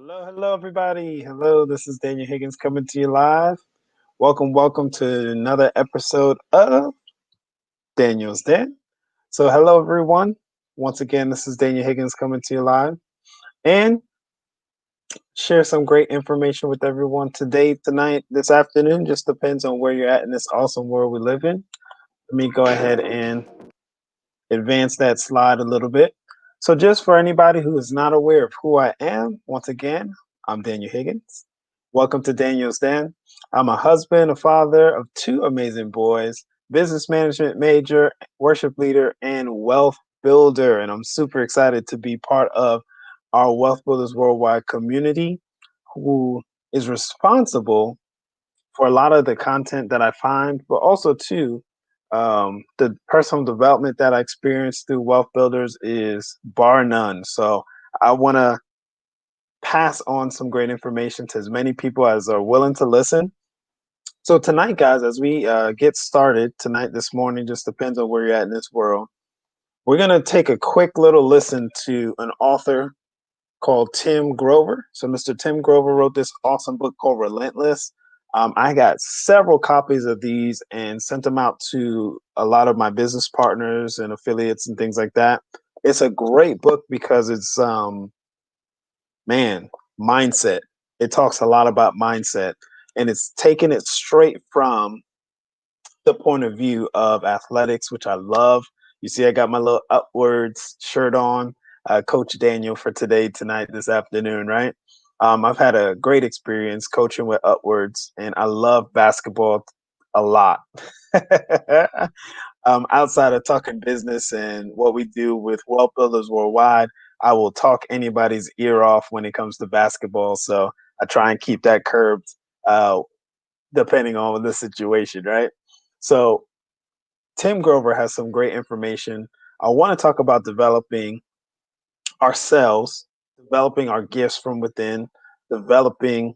Hello, everybody. Hello, this is Daniel Higgins coming to you live. Welcome to another episode of Daniel's Den. So, hello, everyone. Once again, this is Daniel Higgins coming to you live and share some great information with everyone today, tonight, this afternoon. Just depends on where you're at in this awesome world we live in. Let me go ahead and advance that slide a little bit. So, just for anybody who is not aware of who I am, once again, I'm Daniel Higgins. Welcome to Daniel's Den. I'm a husband, a father of two amazing boys, business management major, worship leader, and wealth builder. And I'm super excited to be part of our Wealth Builders Worldwide community, who is responsible for a lot of the content that I find, but also too, the personal development that I experience through Wealth Builders is bar none. So I want to pass on some great information to as many people as are willing to listen. So tonight, guys, as we get started tonight, this morning, just depends on where you're at in this world. We're going to take a quick little listen to an author called Tim Grover. So Mr. Tim Grover wrote this awesome book called Relentless. I got several copies of these and sent them out to a lot of my business partners and affiliates and things like that. It's a great book because it's mindset. It talks a lot about mindset, and it's taking it straight from the point of view of athletics, which I love. You see, I got my little Upwards shirt on, Coach Daniel for tonight, this afternoon, right? I've had a great experience coaching with Upwards, and I love basketball a lot. Outside of talking business and what we do with Wealth Builders Worldwide, I will talk anybody's ear off when it comes to basketball. So I try and keep that curbed, depending on the situation, right? So Tim Grover has some great information. I want to talk about developing ourselves, developing our gifts from within, developing,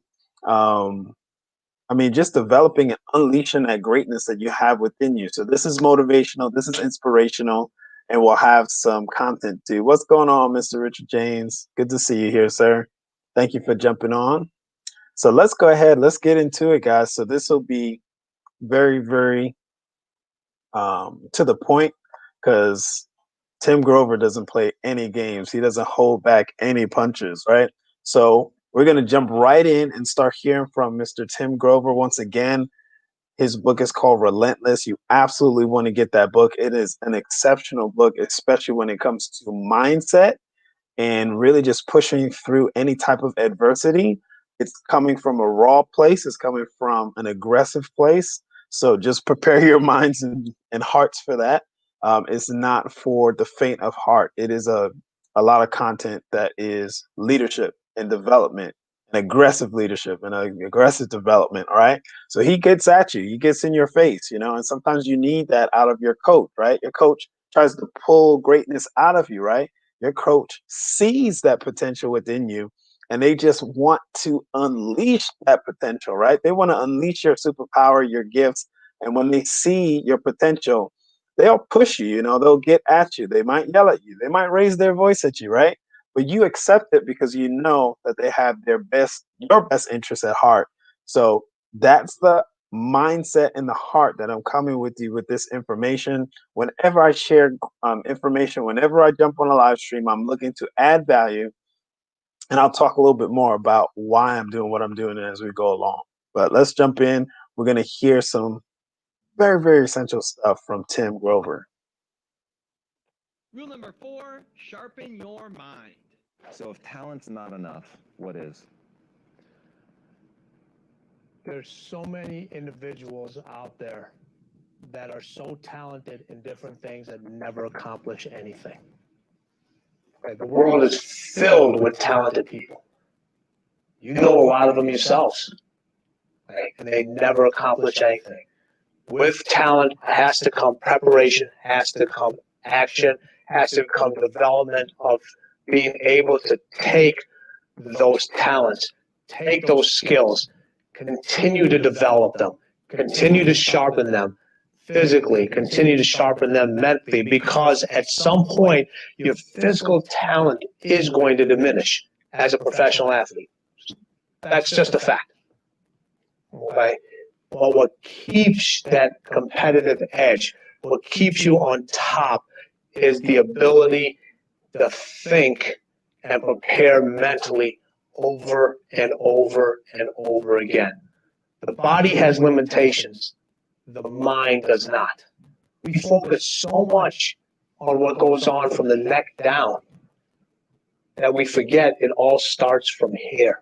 just developing and unleashing that greatness that you have within you. So this is motivational, this is inspirational, and we'll have some content too. What's going on, Mr. Richard James? Good to see you here, sir. Thank you for jumping on. So let's go ahead, let's get into it, guys. So this will be very, very to the point, because Tim Grover doesn't play any games. He doesn't hold back any punches, right? So we're going to jump right in and start hearing from Mr. Tim Grover once again. His book is called Relentless. You absolutely want to get that book. It is an exceptional book, especially when it comes to mindset and really just pushing through any type of adversity. It's coming from a raw place. It's coming from an aggressive place. So just prepare your minds and hearts for that. It's not for the faint of heart. It is a lot of content that is leadership and development and aggressive leadership and aggressive development. All right. So he gets at you. He gets in your face, and sometimes you need that out of your coach, right? Your coach tries to pull greatness out of you, right? Your coach sees that potential within you, and they just want to unleash that potential, right? They want to unleash your superpower, your gifts. And when they see your potential, they'll push you, they'll get at you. They might yell at you. They might raise their voice at you, right? But you accept it because you know that they have your best interest at heart. So that's the mindset and the heart that I'm coming with you with this information. Whenever I share information, whenever I jump on a live stream, I'm looking to add value. And I'll talk a little bit more about why I'm doing what I'm doing as we go along. But let's jump in. We're going to hear some very, very essential stuff from Tim Grover. Rule number 4, sharpen your mind. So if talent's not enough, what is? There's so many individuals out there that are so talented in different things that never accomplish anything. The world is filled with talented people. You know a lot of them yourselves, and they never accomplish anything. With talent has to come preparation, has to come action, has to come development of being able to take those talents, take those skills, continue to develop them, continue to sharpen them physically, continue to sharpen them mentally, because at some point your physical talent is going to diminish as a professional athlete. That's just a fact. Okay? But what keeps that competitive edge, what keeps you on top, is the ability to think and prepare mentally over and over and over again. The body has limitations. The mind does not. We focus so much on what goes on from the neck down that we forget it all starts from here.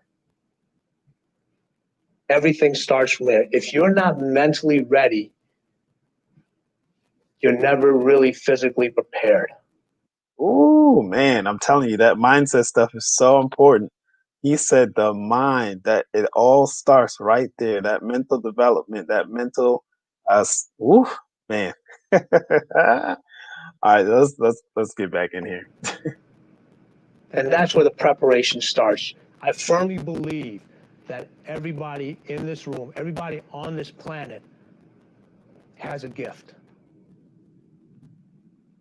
Everything starts from there. If you're not mentally ready, you're never really physically prepared. Ooh, man, I'm telling you, that mindset stuff is so important. He said the mind, that it all starts right there, that mental development, that mental, ooh, man. All right, let's get back in here. And that's where the preparation starts. I firmly believe that everybody in this room, everybody on this planet has a gift.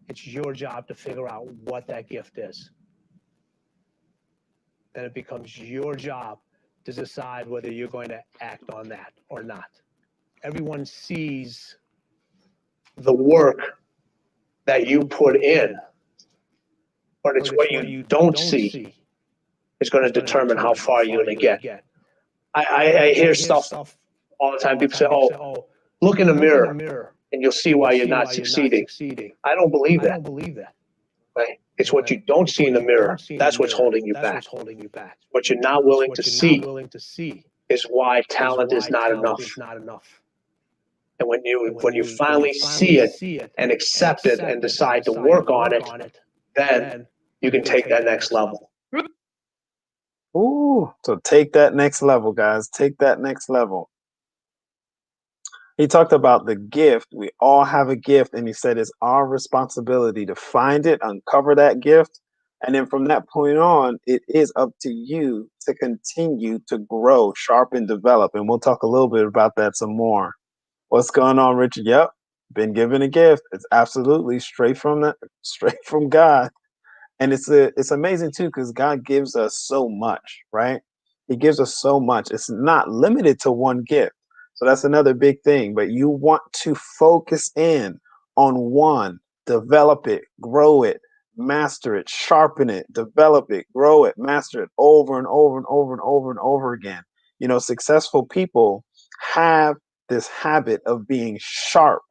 It's your job to figure out what that gift is. Then it becomes your job to decide whether you're going to act on that or not. Everyone sees the work that you put in, but it's what you don't see is going to determine how far you're going to get. I hear stuff all the time. People say, oh, look in the mirror and you'll see why you're not succeeding. I don't believe that. Right? It's what you don't see in the mirror. That's what's holding you back. What you're not willing to see is why talent is not enough. And when you finally see it and accept it and decide to work on it, then you can take that next level. Ooh, so take that next level, guys. Take that next level. He talked about the gift. We all have a gift, and he said it's our responsibility to find it, uncover that gift, and then from that point on, it is up to you to continue to grow, sharpen, develop. And we'll talk a little bit about that some more. What's going on, Richard? Yep, been given a gift. It's absolutely straight from God. And it's amazing too, because God gives us so much, right? He gives us so much. It's not limited to one gift. So that's another big thing. But you want to focus in on one, develop it, grow it, master it, sharpen it, develop it, grow it, master it over and over and over and over and over again. You know, successful people have this habit of being sharp.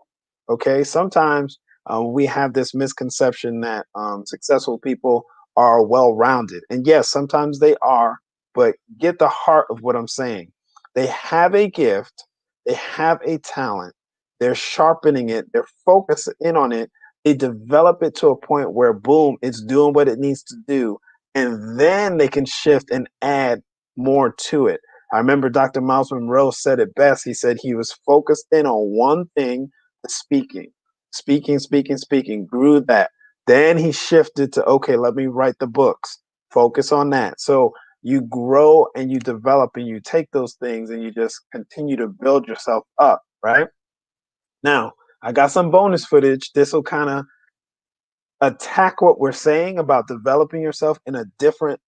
Okay, sometimes we have this misconception that successful people are well-rounded, and yes, sometimes they are. But get the heart of what I'm saying. They have a gift, they have a talent, they're sharpening it, they're focusing in on it, they develop it to a point where boom, it's doing what it needs to do, and then they can shift and add more to it. I remember Dr. Miles Monroe said it best. He said he was focused in on one thing, speaking, grew that. Then he shifted to, okay, let me write the books, focus on that. So you grow and you develop and you take those things and you just continue to build yourself up, right? Now, I got some bonus footage. This will kind of attack what we're saying about developing yourself in a different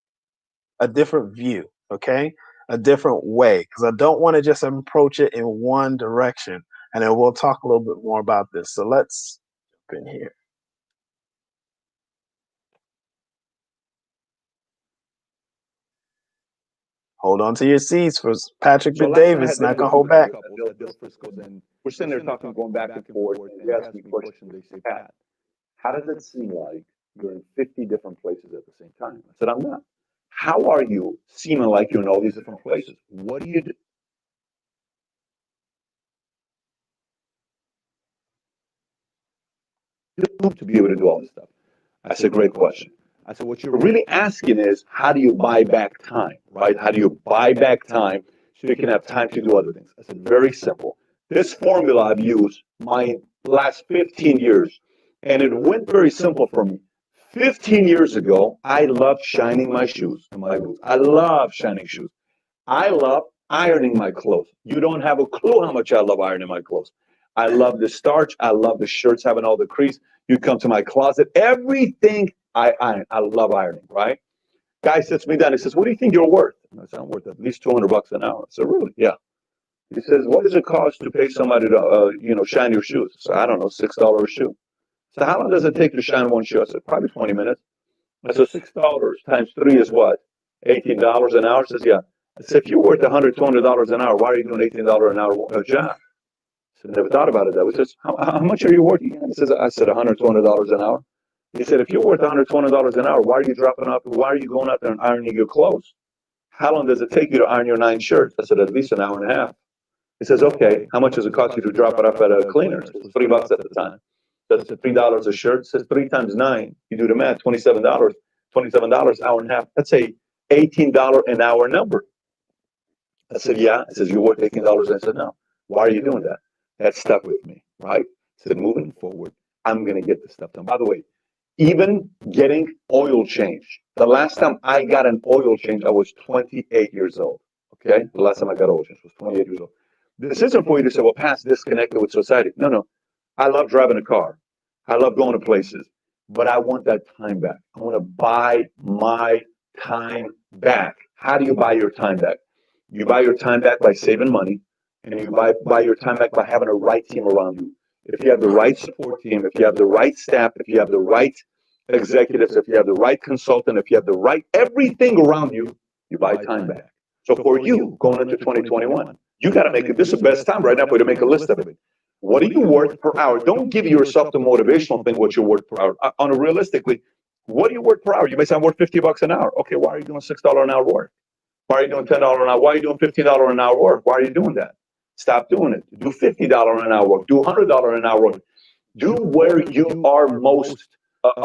view, okay? A different way, because I don't want to just approach it in one direction. And then we'll talk a little bit more about this. So let's jump in here. Hold on to your seats for Patrick Davis. Not gonna hold back. We're sitting there talking, going back and forth. And they ask me questions. They say, Pat, how does it seem like you're in 50 different places at the same time? I said, I'm not. How are you seeming like you're in all these different places? What do you do? To be able to do all this stuff? That's a great question. I said, what you're really asking is, how do you buy back time, right? How do you buy back time so you can have time to do other things? I said, very simple. This formula I've used my last 15 years, and it went very simple for me. 15 years ago, I loved shining my shoes and my boots. I love shining shoes. I love ironing my clothes. You don't have a clue how much I love ironing my clothes. I love the starch. I love the shirts having all the crease. You come to my closet, everything I iron. I love ironing, right? Guy sits me down. He says, "What do you think you're worth?" And I said, "I'm worth at least $200 an hour." I said, "Really?" "Yeah." He says, "What does it cost to pay somebody to, shine your shoes?" So I don't know, $6 a shoe. So how long does it take to shine one shoe? I said, "Probably 20 minutes." I said, $6 times three is what? $18 an hour? He says, "Yeah." I said, "If you're worth $100, $200 an hour, why are you doing $18 an hour job?" I said, "Never thought about it that way." He says, how much are you worth? I said, $100, $200 an hour. He said, "If you're worth $120 an hour, why are you dropping up? Why are you going out there and ironing your clothes? How long does it take you to iron your 9 shirts?" I said, "At least an hour and a half." He says, "Okay, how much does it cost you to drop it off at a cleaner?" It was $3 at the time. That's $3 a shirt. It says 3 times 9. You do the math, $27. $27 hour and a half. That's a $18 an hour number. I said, "Yeah." He says, "You're worth $18." I said, "No." "Why are you doing that?" That stuck with me, right? I said, moving forward, I'm going to get this stuff done. By the way, even getting oil change. The last time I got an oil change, I was 28 years old. Okay? The last time I got oil change was 28 years old. This isn't for you to say, "Well, past disconnected with society." No, no. I love driving a car. I love going to places, but I want that time back. I want to buy my time back. How do you buy your time back? You buy your time back by saving money, and you buy your time back by having a right team around you. If you have the right support team, if you have the right staff, if you have the right executives, if you have the right consultant, if you have the right everything around you, you buy time back. So for you, going into 2021, you got to make it. This is the best time right now for you to make a list of it. What are you worth per hour? Don't give yourself the motivational thing, what you're worth per hour. On a realistically, what are you worth per hour? You may say, "I'm worth $50 an hour." Okay, why are you doing $6 an hour work? Why are you doing $10 an hour? Why are you doing $15 an hour work? Why are you doing that? Stop doing it. Do $50 an hour work. Do $100 an hour work. Do where you are most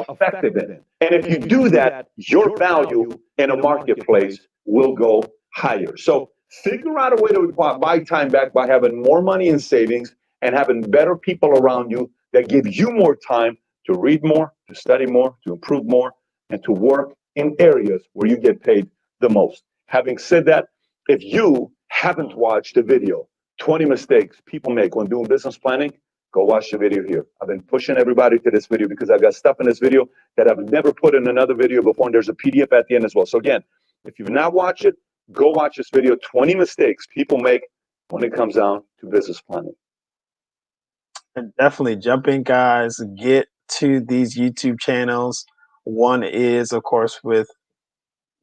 effective in. And if you do that, your value in a marketplace will go higher. So figure out a way to buy time back by having more money in savings and having better people around you that give you more time to read more, to study more, to improve more, and to work in areas where you get paid the most. Having said that, if you haven't watched the video, 20 mistakes people make when doing business planning, go watch the video here. I've been pushing everybody to this video because I've got stuff in this video that I've never put in another video before, and there's a PDF at the end as well. So again, if you've not watched it, go watch this video, 20 mistakes people make when it comes down to business planning. And definitely jump in, guys. Get to these YouTube channels. One is, of course, with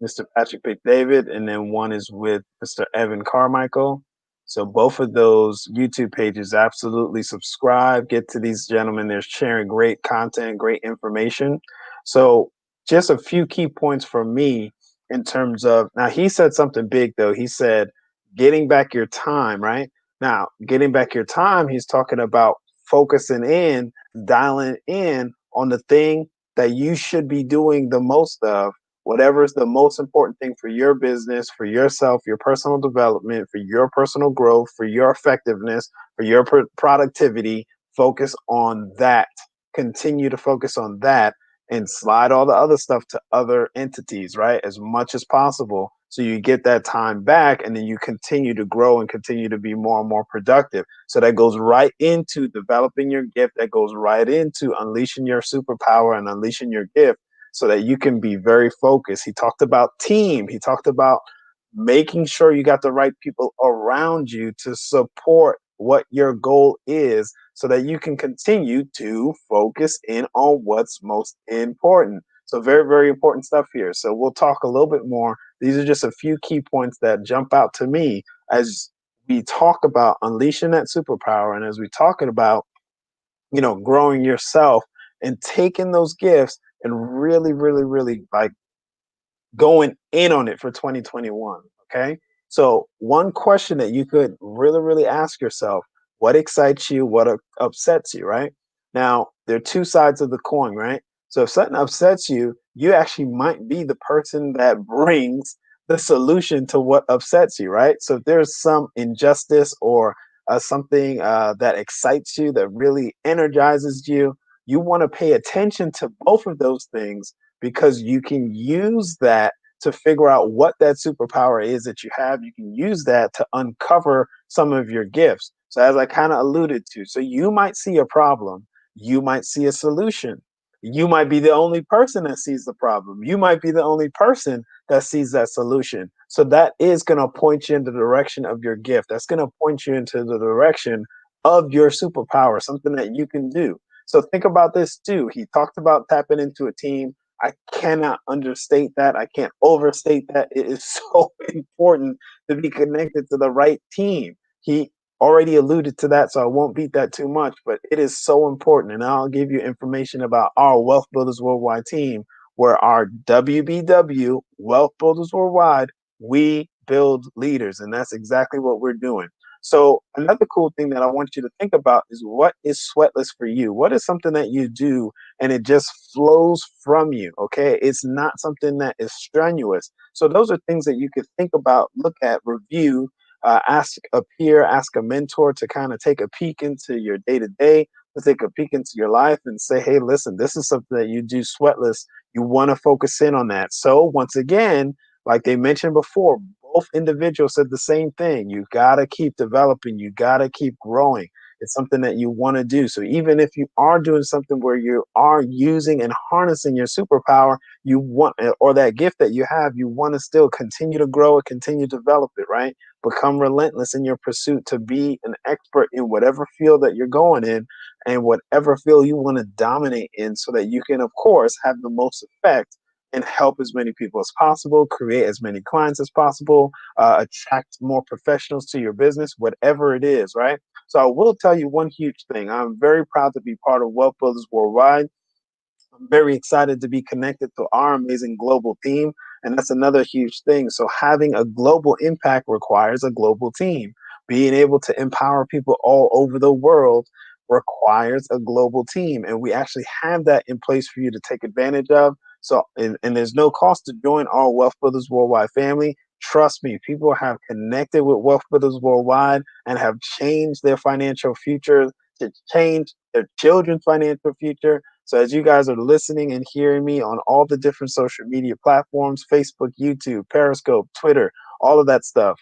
Mr. Patrick McDavid, and then one is with Mr. Evan Carmichael. So both of those YouTube pages, absolutely subscribe. Get to these gentlemen. They're sharing great content, great information. So just a few key points for me in terms of, now he said something big though. He said getting back your time, right? Now, getting back your time, he's talking about focusing in, dialing in on the thing that you should be doing the most of, whatever is the most important thing for your business, for yourself, your personal development, for your personal growth, for your effectiveness, for your productivity. Focus on that. Continue to focus on that and slide all the other stuff to other entities, right? As much as possible. So you get that time back and then you continue to grow and continue to be more and more productive. So that goes right into developing your gift. That goes right into unleashing your superpower and unleashing your gift, so that you can be very focused. He talked about team. He talked about making sure you got the right people around you to support what your goal is, so that you can continue to focus in on what's most important. So very, very important stuff here. So we'll talk a little bit more. These are just a few key points that jump out to me as we talk about unleashing that superpower, and as we talking about, growing yourself and taking those gifts and really, really, really like going in on it for 2021. Okay. So, one question that you could really, really ask yourself: what excites you? What upsets you? Right now, there are two sides of the coin, right? So, if something upsets you, you actually might be the person that brings the solution to what upsets you, right? So, if there's some injustice or something that excites you, that really energizes you, You want to pay attention to both of those things because you can use that to figure out what that superpower is that you have. You can use that to uncover some of your gifts. So, as I kind of alluded to, so you might see a problem, you might see a solution. You might be the only person that sees the problem. You might be the only person that sees that solution. So that is going to point you in the direction of your gift. That's going to point you into the direction of your superpower, something that you can do. So think about this too. He talked about tapping into a team. I cannot understate that. I can't overstate that. It is so important to be connected to the right team. He already alluded to that, so I won't beat that too much, but it is so important. And I'll give you information about our Wealth Builders Worldwide team, where our WBW, Wealth Builders Worldwide, we build leaders. And that's exactly what we're doing. So another cool thing that I want you to think about is, what is sweatless for you? What is something that you do and it just flows from you? Okay. It's not something that is strenuous. So those are things that you could think about, look at, review, ask a peer, ask a mentor to kind of take a peek into your day to day, to take a peek into your life and say, hey, listen, this is something that you do sweatless. You want to focus in on that. So once again, like they mentioned before, both individuals said the same thing. You got to keep developing. You got to keep growing. It's something that you want to do. So even if you are doing something where you are using and harnessing your superpower, you want, or that gift that you have, you want to still continue to grow it, continue to develop it, right? Become relentless in your pursuit to be an expert in whatever field that you're going in and whatever field you want to dominate in, so that you can, of course, have the most effect and help as many people as possible, create as many clients as possible, attract more professionals to your business, whatever it is, right? So I will tell you one huge thing. I'm very proud to be part of Wealth Builders Worldwide. I'm very excited to be connected to our amazing global team. And that's another huge thing. So having a global impact requires a global team. Being able to empower people all over the world requires a global team. And we actually have that in place for you to take advantage of. So, and there's no cost to join our Wealth Builders Worldwide family. Trust me, people have connected with Wealth Builders Worldwide and have changed their financial future, to change their children's financial future. So as you guys are listening and hearing me on all the different social media platforms, Facebook, YouTube, Periscope, Twitter, all of that stuff,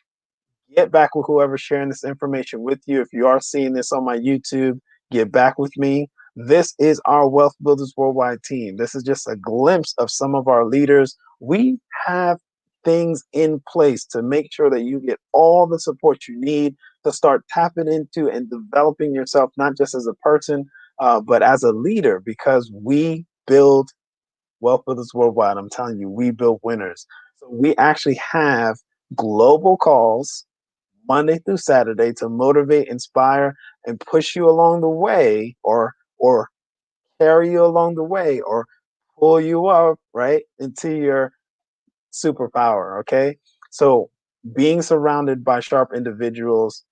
get back with whoever's sharing this information with you. If you are seeing this on my YouTube, get back with me. This is our Wealth Builders Worldwide team. This is just a glimpse of some of our leaders. We have things in place to make sure that you get all the support you need to start tapping into and developing yourself, not just as a person, but as a leader, because we build Wealth Builders Worldwide. I'm telling you, we build winners. So we actually have global calls Monday through Saturday to motivate, inspire, and push you along the way, or carry you along the way, or pull you up right into your superpower. Okay, so being surrounded by sharp individuals,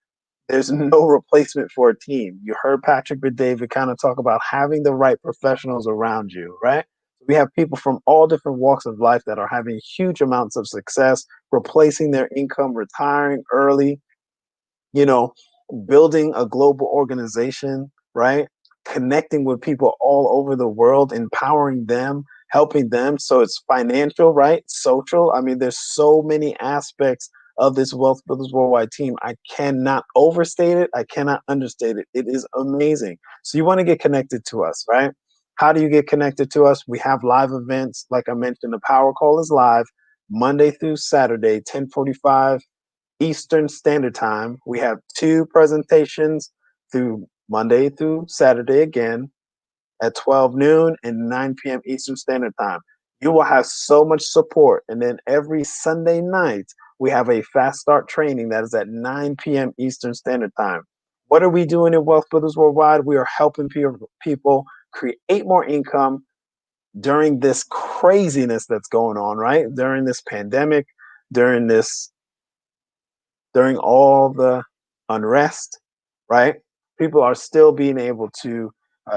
there's no replacement for a team. You heard Patrick and David kind of talk about having the right professionals around you, right? We have people from all different walks of life that are having huge amounts of success, replacing their income, retiring early, you know, building a global organization, right? Connecting with people all over the world, empowering them, helping them. So it's financial, right? Social. I mean, there's so many aspects of this Wealth Builders Worldwide team. I cannot overstate it. I cannot understate it. It is amazing. So you want to get connected to us, right? How do you get connected to us? We have live events. Like I mentioned, the power call is live Monday through Saturday, 10:45 Eastern Standard Time. We have two presentations through Monday through Saturday again at 12 noon and 9 p.m. Eastern Standard Time. You will have so much support. And then every Sunday night, we have a fast start training that is at 9 p.m. Eastern Standard Time. What are we doing in Wealth Builders Worldwide? We are helping people create more income during this craziness that's going on, right? During this pandemic, during this during all the unrest, right? People are still being able to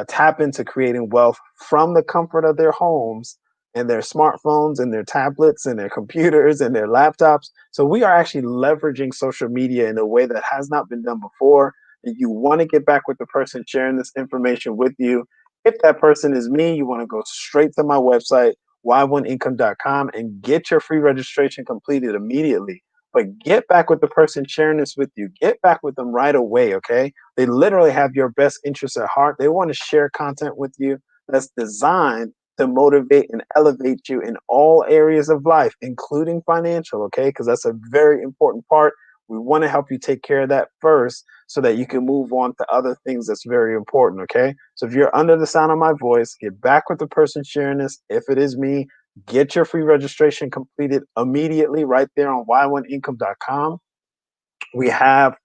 tap into creating wealth from the comfort of their homes and their smartphones and their tablets and their computers and their laptops. So we are actually leveraging social media in a way that has not been done before. And you want to get back with the person sharing this information with you. If that person is me, you want to go straight to my website, y1income.com, and get your free registration completed immediately. But get back with the person sharing this with you. Get back with them right away, okay? They literally have your best interests at heart. They want to share content with you that's designed to motivate and elevate you in all areas of life, including financial, okay? Because that's a very important part. We want to help you take care of that first so that you can move on to other things that's very important, okay? So if you're under the sound of my voice, get back with the person sharing this. If it is me, get your free registration completed immediately right there on y1income.com. We have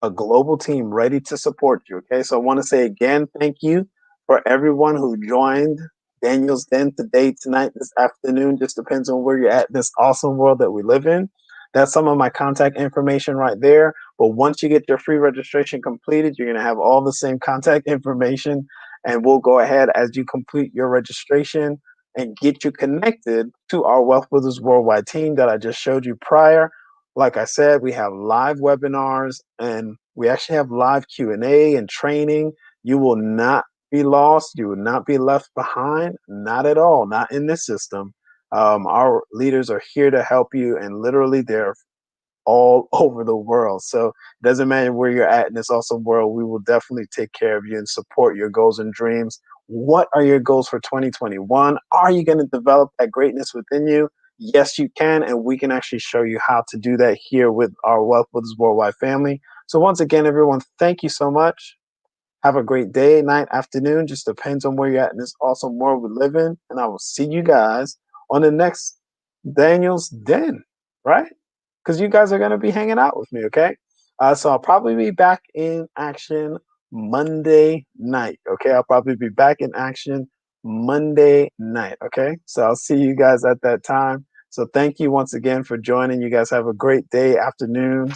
a global team ready to support you. Okay. So I want to say again, thank you for everyone who joined Daniel's Den today, tonight, this afternoon. Just depends on where you're at in this awesome world that we live in. That's some of my contact information right there. But once you get your free registration completed, you're going to have all the same contact information. And we'll go ahead as you complete your registration and get you connected to our Wealth Builders Worldwide team that I just showed you prior. Like I said, we have live webinars and we actually have live Q&A and training. You will not be lost. You will not be left behind. Not at all. Not in this system. Our leaders are here to help you, and literally they're all over the world. So it doesn't matter where you're at in this awesome world. We will definitely take care of you and support your goals and dreams. What are your goals for 2021? Are you going to develop that greatness within you? Yes, you can, and we can actually show you how to do that here with our Wealth Builders Worldwide family. So once again, everyone, thank you so much. Have a great day, night, afternoon. Just depends on where you're at in this awesome world we live in. And I will see you guys on the next Daniel's Den, right? Because you guys are going to be hanging out with me, okay? So I'll probably be back in action Monday night, okay? I'll probably be back in action Monday night, okay? So I'll see you guys at that time. So thank you once again for joining. You guys have a great day, afternoon,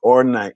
or night.